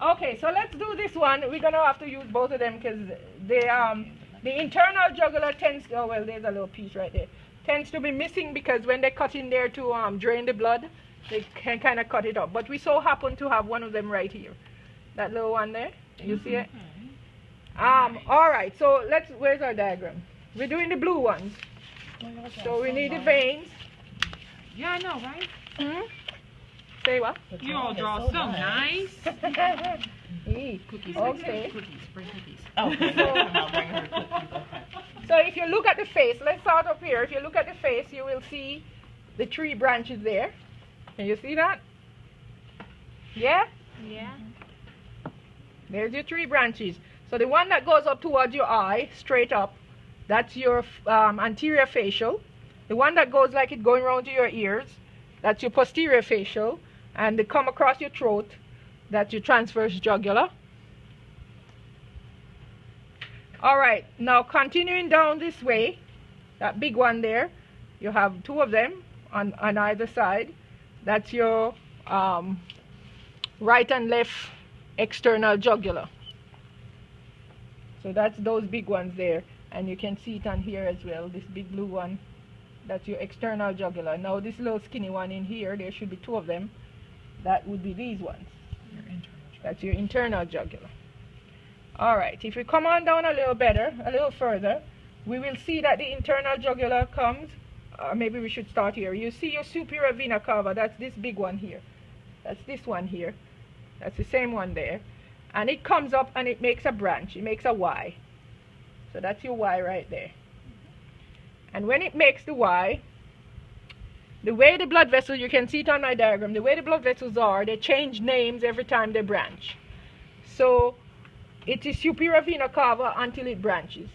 Okay, so let's do this one. We're gonna have to use both of them because the internal jugular tends to, oh well, there's a little piece right there, tends to be missing because when they cut in there to drain the blood, they can kind of cut it up. But we so happen to have one of them right here, that little one there. You see it? All right. So let's. Where's our diagram? We're doing the blue ones. So we need the veins. Yeah, I know, right? Say what? You all draw so nice. Cookies. Okay. Cookies. Bring cookies. Okay. I'll bring her cookies. Okay. So if you look at the face, let's start up here. If you look at the face, you will see the 3 branches there. Can you see that? Yeah? Yeah. There's your 3 branches. So the one that goes up towards your eye, straight up, that's your anterior facial. The one that goes like it going around to your ears, that's your posterior facial. And they come across your throat, that's your transverse jugular. All right, now continuing down this way, that big one there, you have 2 of them on either side. That's your right and left external jugular. So that's those big ones there. And you can see it on here as well, this big blue one. That's your external jugular. Now this little skinny one in here, there should be 2 of them. That would be these ones. That's your internal jugular. All right, if we come on down a little further, we will see that the internal jugular comes, maybe we should start here. You see your superior vena cava, that's this big one here. That's this one here. That's the same one there. And it comes up and it makes a branch, it makes a Y. So that's your Y right there. And when it makes the Y, the way the blood vessels, you can see it on my diagram, the way the blood vessels are, they change names every time they branch. So it is superior vena cava until it branches.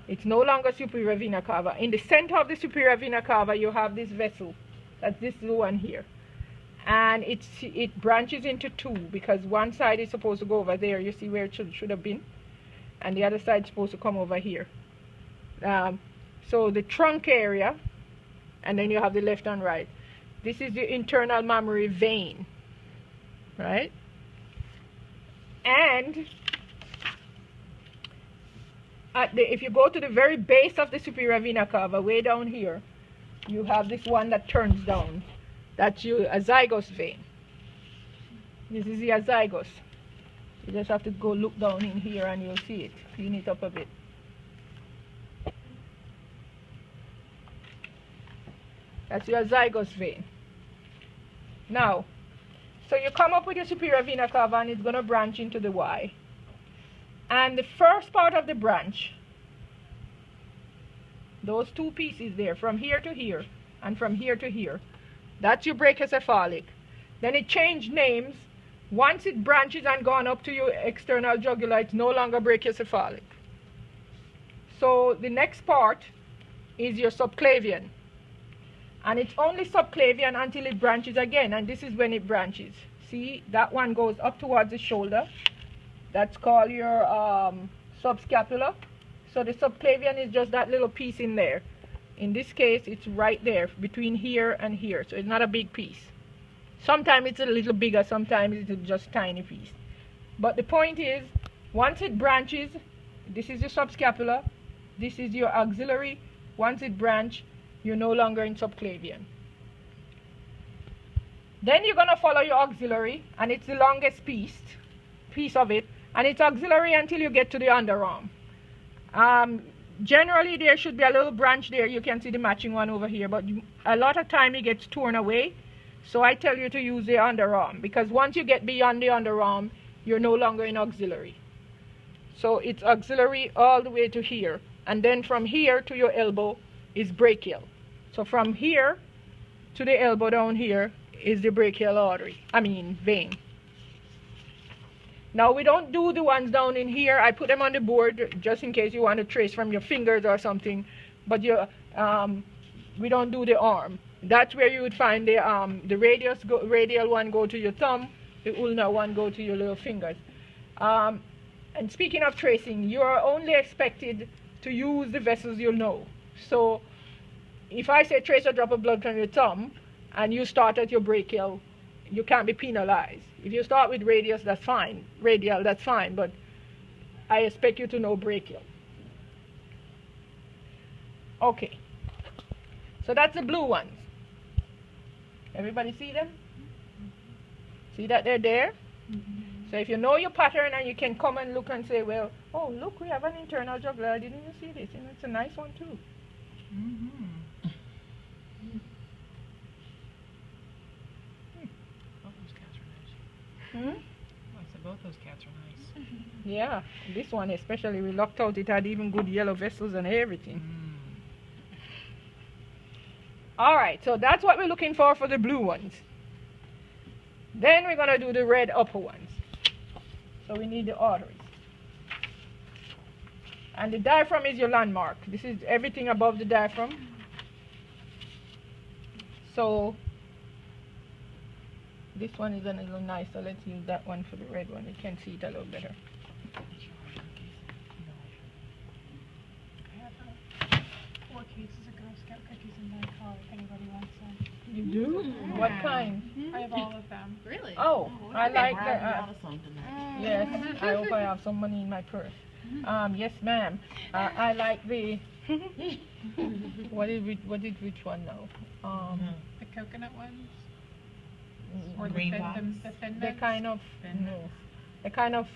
It's no longer superior vena cava. In the center of the superior vena cava, you have this vessel. That's this one here. And it branches into 2 because one side is supposed to go over there. You see where it should have been. And the other side is supposed to come over here. So the trunk area, and then you have the left and right. This is the internal mammary vein, right? And if you go to the very base of the superior vena cava, way down here, you have this one that turns down. That's your azygos vein. This is the azygos. You just have to go look down in here and you'll see it. Clean it up a bit. That's your azygos vein. Now, so you come up with your superior vena cava and it's going to branch into the Y. And the first part of the branch, those 2 pieces there, from here to here and from here to here, that's your brachiocephalic. Then it changed names. Once it branches and gone up to your external jugular, it's no longer brachiocephalic. So the next part is your subclavian. And it's only subclavian until it branches again, and this is when it branches. See, that one goes up towards the shoulder. That's called your subscapular. So the subclavian is just that little piece in there. In this case, it's right there, between here and here. So it's not a big piece. Sometimes it's a little bigger, sometimes it's just a tiny piece. But the point is, once it branches, this is your subscapular, this is your axillary. Once it branches, you're no longer in subclavian. Then you're going to follow your axillary, and it's the longest piece of it, and it's auxiliary until you get to the underarm. Generally, there should be a little branch there. You can see the matching one over here, but a lot of time it gets torn away. So I tell you to use the underarm, because once you get beyond the underarm, you're no longer in auxiliary. So it's auxiliary all the way to here, and then from here to your elbow is brachial. So from here to the elbow down here is the brachial vein. Now we don't do the ones down in here. I put them on the board just in case you want to trace from your fingers or something, but we don't do the arm. That's where you would find the radial one go to your thumb, the ulnar one go to your little fingers. And speaking of tracing, you are only expected to use the vessels you know. So if I say trace a drop of blood from your thumb, and you start at your brachial, you can't be penalized. If you start with radial, that's fine. But I expect you to know brachial. Okay. So that's the blue ones. Everybody see them? See that they're there? So if you know your pattern and you can come and look and say, well, oh, look, we have an internal jugular. I didn't even see this. You know, it's a nice one too. Both those cats are nice. Hmm? I said both those cats are nice. Yeah, this one especially, we locked out. It had even good yellow vessels and everything. All right, so that's what we're looking for the blue ones. Then we're going to do the red upper ones. So we need the arteries. And the diaphragm is your landmark. This is everything above the diaphragm. So this one is a little nicer. Let's use that one for the red one. You can see it a little better. I have 4 cases of Girl Scout cookies in my car if anybody wants some. You do? What kind? I have all of them. Really? Oh, I like that. that. Yes, I hope I have some money in my purse. Yes, ma'am. I like the. Which one now? The coconut ones? Mm, Or the green thin, box? the thin They ones? kind of Thin no. They kind of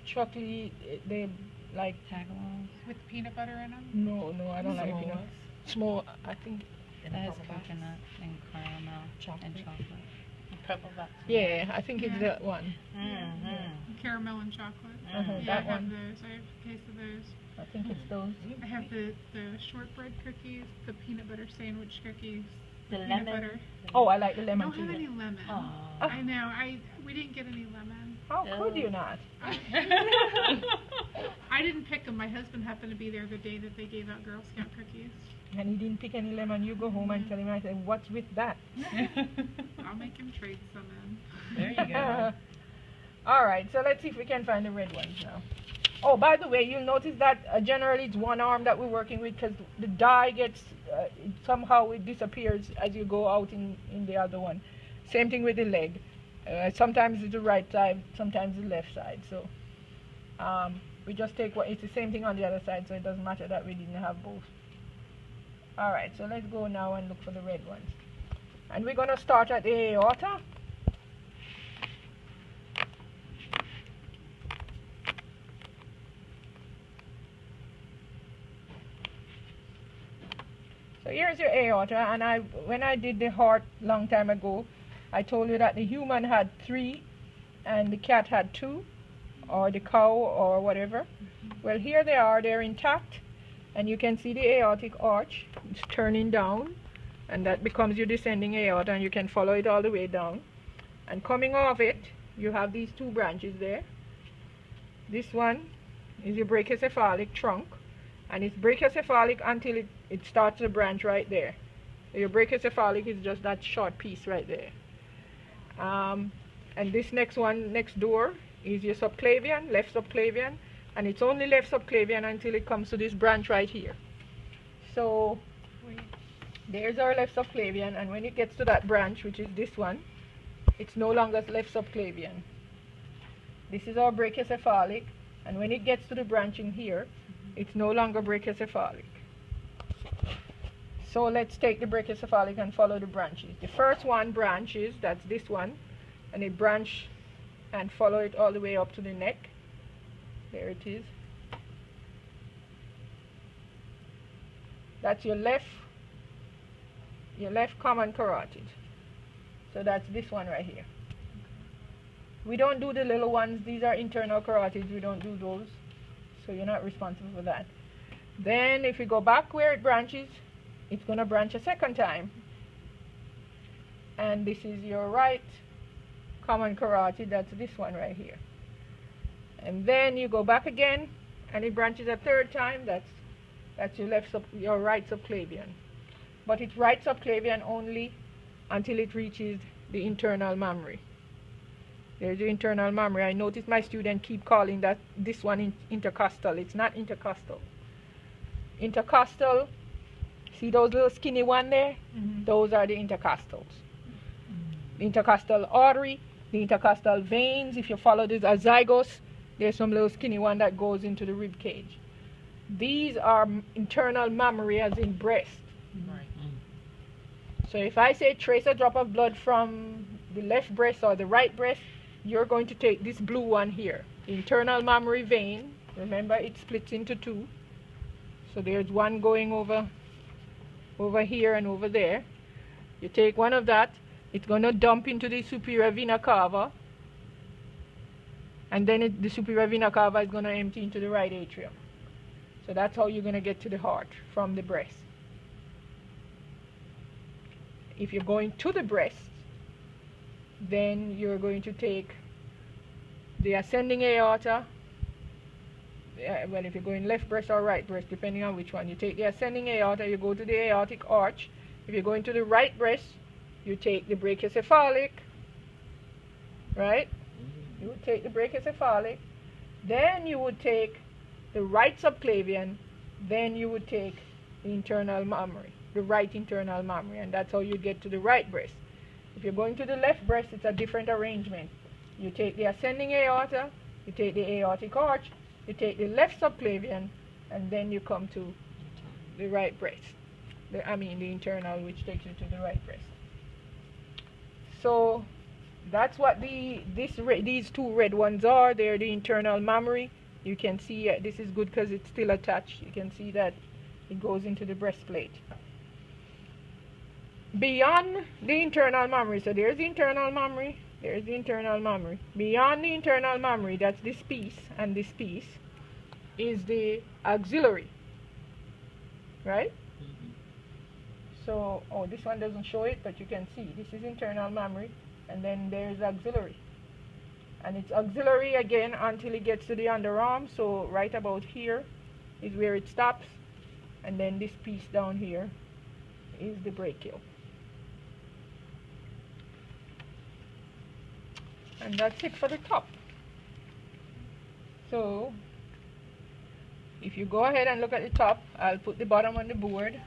chocolate. They like Tagalongs. With peanut butter in them? no. I don't like peanut. Small. I think. That has coconut and caramel and chocolate. Purple box. Yeah, I think it's Yeah. that one. Caramel and chocolate. Uh-huh, Yeah, that I have one. those. I have a case of those. I think it's those. I have the shortbread cookies, the peanut butter sandwich cookies, The peanut lemon. butter. Oh, I like the I lemon don't have too. any lemon. Oh. I know. We didn't get any lemon. How could you not? I didn't pick them. My husband happened to be there the day that they gave out Girl Scout cookies. And he didn't pick any lemon. You go home and tell him. I said, what's with that? I'll make him trade some in. There you go. All right, so let's see if we can find the red ones now. Oh, by the way, you'll notice that generally it's one arm that we're working with because the dye gets, somehow it disappears as you go out in the other one. Same thing with the leg. Sometimes it's the right side, sometimes the left side. So we just take it's the same thing on the other side, so it doesn't matter that we didn't have both. All right, so let's go now and look for the red ones. And we're going to start at the aorta. So here's your aorta, and when I did the heart long time ago, I told you that the human had 3 and the cat had 2, or the cow or whatever. Well, here they are, they're intact, and you can see the aortic arch. It's turning down, and that becomes your descending aorta, and you can follow it all the way down. And coming off it, you have these 2 branches there. This one is your brachiocephalic trunk, and it's brachiocephalic until it starts to branch right there. So your brachiocephalic is just that short piece right there. And this next one next door is your subclavian, left subclavian, and it's only left subclavian until it comes to this branch right here. So there's our left subclavian, and when it gets to that branch, which is this one, it's no longer left subclavian. This is our brachiocephalic, and when it gets to the branching here, it's no longer brachiocephalic. So let's take the brachiocephalic and follow the branches. The first one branches, that's this one, and it branch and follow it all the way up to the neck. There it is. That's your left common carotid. So that's this one right here. We don't do the little ones. These are internal carotids. We don't do those. So you're not responsible for that. Then if we go back where it branches, it's going to branch a second time. And this is your right common carotid. That's this one right here. And then you go back again, and it branches a third time. That's your right subclavian. But it's right subclavian only until it reaches the internal mammary. There's the internal mammary. I notice my students keep calling this one intercostal. It's not intercostal. Intercostal, see those little skinny one there? Those are the intercostals. the intercostal artery, the intercostal veins. If you follow this azygos, there's some little skinny one that goes into the rib cage. These are internal mammary, as in breast. Right. So if I say trace a drop of blood from the left breast or the right breast, you're going to take this blue one here, internal mammary vein. Remember, it splits into two. So there's one going over here and over there. You take one of that, it's going to dump into the superior vena cava, and then the superior vena cava is going to empty into the right atrium. So that's how you're going to get to the heart from the breast. If you're going to the breast, then you're going to take the ascending aorta. Well, if you're going left breast or right breast, depending on which one, you take the ascending aorta, you go to the aortic arch. If you're going to the right breast, you take the brachiocephalic, right? You would take the brachiocephalic, then you would take the right subclavian, then you would take the internal mammary, the right internal mammary, and that's how you get to the right breast. If you're going to the left breast, it's a different arrangement. You take the ascending aorta, you take the aortic arch, you take the left subclavian, and then you come to the right breast. The internal, which takes you to the right breast. So that's what these two red ones are. They're the internal mammary. You can see this is good because it's still attached. You can see that it goes into the breastplate. Beyond the internal mammary, so there's the internal mammary, there's the internal mammary. Beyond the internal mammary, that's this piece and this piece, is the axillary, right? So, this one doesn't show it, but you can see this is internal mammary, and then there's axillary. And it's auxiliary again until it gets to the underarm. So right about here is where it stops, and then this piece down here is the brachial. And that's it for the top. So if you go ahead and look at the top, I'll put the bottom on the board.